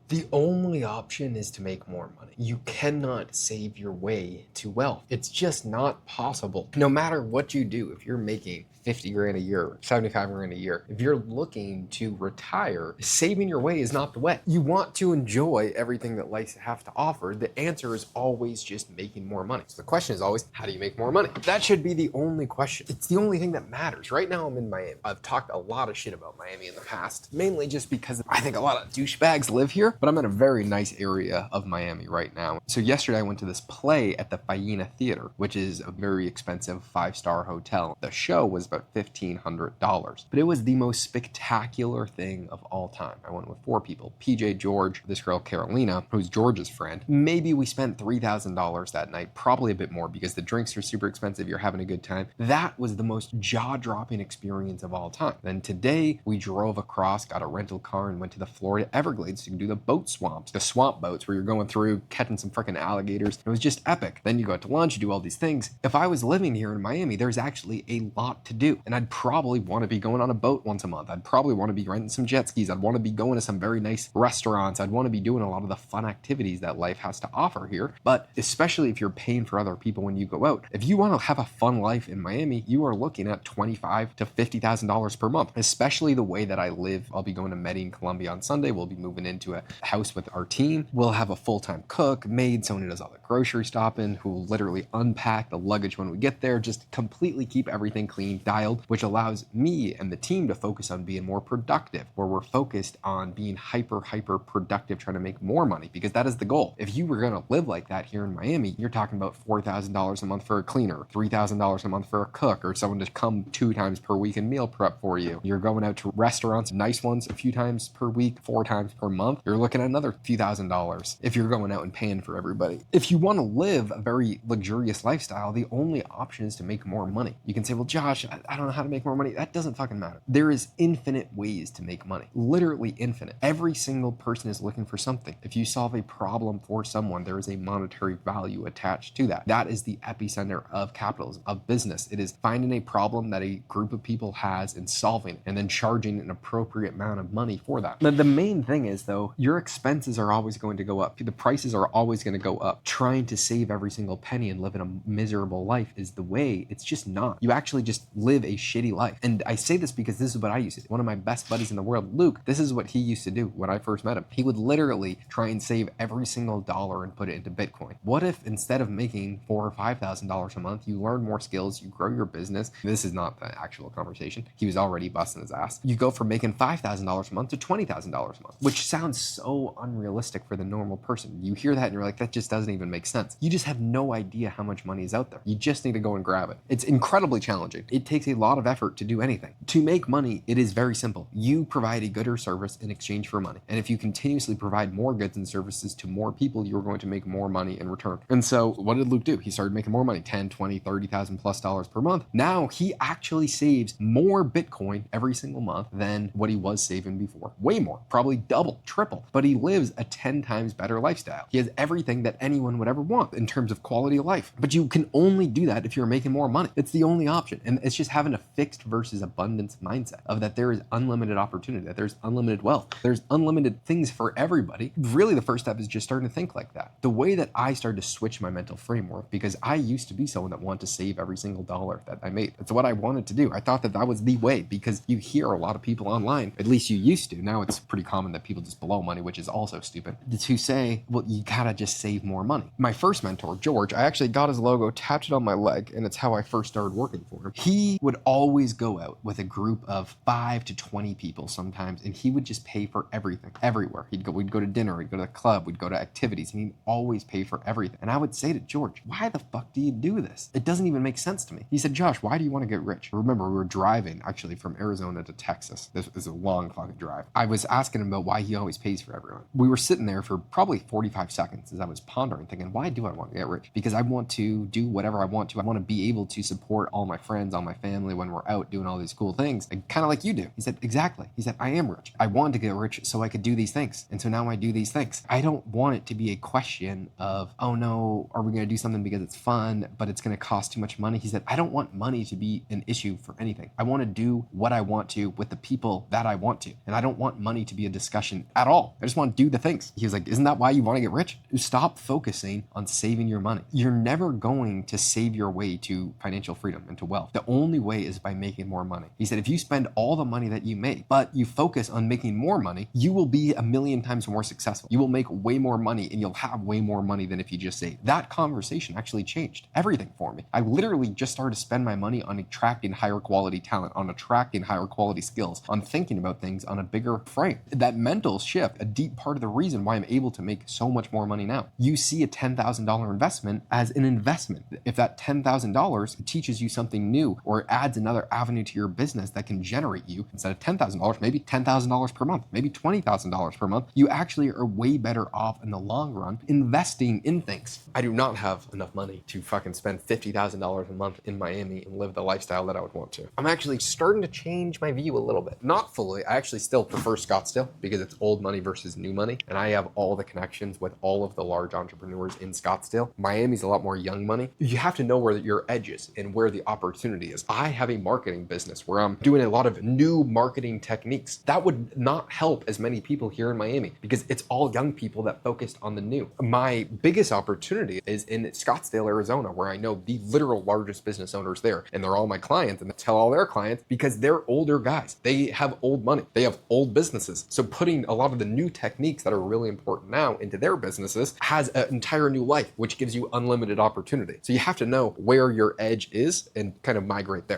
The only option is to make more money. You cannot save your way to wealth. It's just not possible. No matter what you do, if you're making 50 grand a year, 75 grand a year, if you're looking to retire, saving your way is not the way. You want to enjoy everything that life has to offer. The answer is always just making more money. So the question is always, how do you make more money? That should be the only question. It's the only thing that matters. Right now I'm in Miami. I've talked a lot of shit about Miami in the past, mainly just because I think a lot of douchebags live here, but I'm in a very nice area of Miami right now. So yesterday I went to this play at the Faena Theater, which is a very expensive 5-star hotel. The show was about $1,500, but it was the most spectacular thing of all time. I went with 4 people: PJ, George, this girl Carolina, who's George's friend. Maybe we spent $3,000 that night, probably a bit more because the drinks are super expensive. You're having a good time. That was the most jaw-dropping experience of all time. Then today we drove across, got a rental car, and went to the Florida Everglades to do the boat swamps, the swamp boats where you're going through catching some freaking alligators. It was just epic. Then you go out to lunch, you do all these things. If I was living here in Miami, there's actually a lot to do, and I'd probably want to be going on a boat once a month. I'd probably want to be renting some jet skis. I'd want to be going to some very nice restaurants. I'd want to be doing a lot of the fun activities that life has to offer here. But especially if you're paying for other people when you go out, if you want to have a fun life in Miami, you are looking at $25,000 to $50,000 per month. Especially the way that I live. I'll be going to Medellin, Colombia on Sunday. We'll be moving into a house with our team. We'll have a full-time cook, maid, someone who does all the grocery shopping, who will literally unpack the luggage when we get there, just completely keep everything clean, dialed, which allows me and the team to focus on being more productive, where we're focused on being hyper productive, trying to make more money, because that is the goal. If you were going to live like that here in Miami, you're talking about $4,000 a month for a cleaner, $3,000 a month for a cook, or someone to come 2 times per week and meal prep for you. You're going out to restaurants, nice ones, a few times per week, 4 times per month. You're looking at another few $1,000s if you're going out and paying for everybody. If you want to live a very luxurious lifestyle, the only option is to make more money. You can say, well, Josh, I don't know how to make more money. That doesn't fucking matter. There is infinite ways to make money. Literally infinite. Every single person is looking for something. If you solve a problem for someone, there is a monetary value attached to that. That is the epicenter of capitalism, of business. It is finding a problem that a group of people has and solving it, and then charging an appropriate amount of money for that. Now, the main thing is, though, your expenses are always going to go up. The prices are always going to go up. Trying to save every single penny and live in a miserable life is the way. It's just not. You actually just live a shitty life. And I say this because this is what I used to do. One of my best buddies in the world, Luke, this is what he used to do when I first met him. He would literally try and save every single dollar and put it into Bitcoin. What if instead of making $4,000 or $5,000 a month, you learn more skills, you grow your business? This is not the actual conversation. He was already busting his ass. You go from making $5,000 a month to $20,000 a month, which sounds so unrealistic for the normal person. You hear that and you're like, that just doesn't even make sense. You just have no idea how much money is out there. You just need to go and grab it. It's incredibly challenging. It takes a lot of effort to do anything. To make money, it is very simple. You provide a good or service in exchange for money. And if you continuously provide more goods and services to more people, you're going to make more money in return. And so what did Luke do? He started making more money, 10, 20, 30,000 plus dollars per month. Now he actually saves more Bitcoin every single month than what he was saving before. Way more, probably double, triple, but he lives a 10 times better lifestyle. He has everything that anyone would ever want in terms of quality of life. But you can only do that if you're making more money. It's the only option. And it's just having a fixed versus abundance mindset of that there is unlimited opportunity, that there's unlimited wealth, there's unlimited things for everybody. Really, the first step is just starting to think like that. The way that I started to switch my mental framework, because I used to be someone that wanted to save every single dollar that I made. It's what I wanted to do. I thought that that was the way, because you hear a lot of people online, at least you used to. Now it's pretty common that people just blow money, which is also stupid, to say, well, you gotta just save more money. My first mentor, George, I actually got his logo tattooed on my leg, and it's how I first started working for him. He would always go out with a group of 5 to 20 people sometimes, and he would just pay for everything, everywhere. We'd go to dinner, we'd go to the club, we'd go to activities, and he'd always pay for everything. And I would say to George, why the fuck do you do this? It doesn't even make sense to me. He said, Josh, why do you want to get rich? Remember, we were driving actually from Arizona to Texas. This is a long fucking drive. I was asking him about why he always pays for everyone. We were sitting there for probably 45 seconds as I was pondering, thinking, why do I want to get rich? Because I want to do whatever I want to. I want to be able to support all my friends, all my family when we're out doing all these cool things, kind of like you do. He said, exactly. He said, I am rich. I wanted to get rich so I could do these things. And so now I do these things. I don't want it to be a question of, oh no, are we going to do something because it's fun, but it's going to cost too much money? He said, I don't want money to be an issue for anything. I want to do what I want to with the people that I want to. And I don't want money to be a discussion at all. I just want to do the things. He was like, isn't that why you want to get rich? Stop focusing on saving your money. You're never going to save your way to financial freedom and to wealth. The only way is by making more money. He said, if you spend all the money that you make, but you focus on making more money, you will be a million times more successful. You will make way more money and you'll have way more money than if you just saved. That conversation actually changed everything for me. I literally just started to spend my money on attracting higher quality talent, on attracting higher quality skills, on thinking about things on a bigger frame. That mental shift, a deep part of the reason why I'm able to make so much more money now. You see a $10,000 investment as an investment. If that $10,000 teaches you something new or adds another avenue to your business that can generate you, instead of $10,000, maybe $10,000 per month, maybe $20,000 per month, you actually are way better off in the long run investing in things. I do not have enough money to fucking spend $50,000 a month in Miami and live the lifestyle that I would want to. I'm actually starting to change my view a little bit. Not fully. I actually still prefer Scottsdale because it's old money versus new money. And I have all the connections with all of the large entrepreneurs in Scottsdale. Miami's a lot more young money. You have to know where your edge is and where the opportunity is. I have a marketing business where I'm doing a lot of new marketing techniques. That would not help as many people here in Miami because it's all young people that focused on the new. My biggest opportunity is in Scottsdale, Arizona, where I know the literal largest business owners there, and they're all my clients, and I tell all their clients because they're older guys. They have old money. They have old businesses. So putting a lot of the new techniques that are really important now into their businesses has an entire new life, which gives you unlimited opportunity. So you have to know where your edge is and kind of migrate there.